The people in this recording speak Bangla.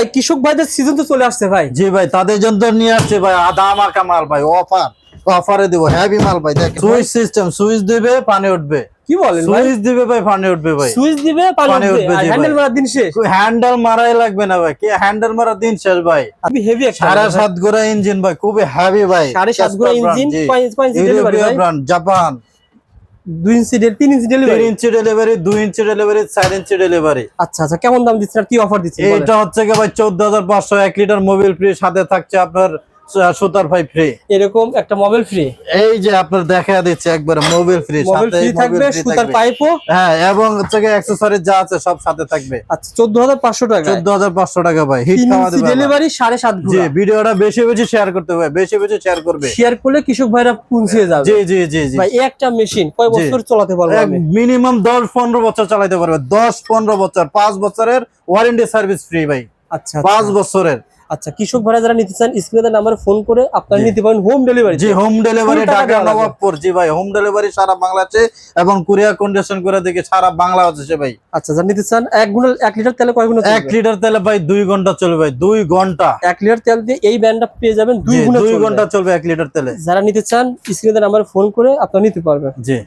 ভাই কৃষক ভাইদের সিজন তো চলে আসছে ভাই। জি ভাই, তাদের জন্য নিয়ে আসছে ভাই দামাকা মাল ভাই, অফারে দেবো হেভি মাল ভাই। দেখেন সুইচ সিস্টেম, সুইচ দিবে পানি উঠবে। কি বলেন ভাই? সুইচ দিবে ভাই পানি উঠবে ভাই, সুইচ দিবে পানি উঠবে, আর হ্যান্ডেল মারার দিন শেষ। হ্যান্ডেল মারাই লাগবে না ভাই, কি হ্যান্ডেল মারার দিন শেষ ভাই। খুবই হেভি একটা 7.5 গোড়া ইঞ্জিন ভাই, খুবই হেভি ভাই। 7.5 গোড়া ইঞ্জিন, 5 ইঞ্চি ডেলিভারি ভাই, ব্র্যান্ড জাপান। 2 ইঞ্চি 3 ইঞ্চি ডেলিভারি, 3 ইঞ্চি ডেলিভারি, 2 ইঞ্চি ডেলিভারি, 4 ইঞ্চি ডেলিভারি। আচ্ছা আচ্ছা, কেমন দাম দিচ্ছেন আর কি অফার দিচ্ছেন? এটা হচ্ছে কি ভাই 14,500, 1 লিটার মোবিল ফ্রি, সাথে থাকছে আপনার সুতার পাইপ ফ্রি। এরকম একটা মোবাইল ফ্রি, এই যে আপনার দেখা দিচ্ছে একবারে মোবিল ফ্রি, মোবাইল ফ্রি থাকবে, সুতার পাইপও, হ্যাঁ, এবং হচ্ছে কি অ্যাকসেসরিজ যা আছে সব সাথে থাকবে। আচ্ছা 14,500 টাকা, 14,500 টাকা ভাই। হিট 3 খাওয়া ইঞ্চি দেবে ডেলিভারি, 7.5 জি। ঘোড়া। ভিডিওটা বেশি বেশি শেয়ার করতে হবে, বেশি বেশি শেয়ার করবে। শেয়ার করলে কৃষক ভাইরা পৌঁছে যাবে। জি জি জি জি ভাই এই একটা মেশিন কয় বছর চালাতে পারবো আমি? মিনিমাম 10-15 বছর চালাতে পারবে, 10-15 বছর। 5 বছরের ওয়ারেন্টি সার্ভিস ফ্রি ভাই, আচ্ছা 5 বছরের। আচ্ছা, কৃষক ভাইরা যারা নিতে চান স্ক্রিনে নাম্বারে ফোন করে আপনারা নিতে পারেন হোম ডেলিভারি। জি, হোম ডেলিভারি টাকা ঢাকা দেওয়া লাগবে। নবাবপুর। জি ভাই, হোম ডেলিভারি সারা বাংলাদেশে, এবং কুরিয়ার কন্ডিশন করে দেখি সারা বাংলাদেশে ভাই। আচ্ছা, যারা নিতে চান 1 লিটার তেলে কয় ঘন্টা 1 লিটার তেলে ভাই 2 ঘন্টা চলবে ভাই, 2 ঘন্টা। 1 লিটার তেল দিয়ে এই ব্যান্ডটা পেয়ে যাবেন 2 2 ঘন্টা চলবে 1 লিটার তেলে। যারা নিতে চান স্ক্রিনে নাম্বারে ফোন করে আপনারা নিতে পারবেন। জি।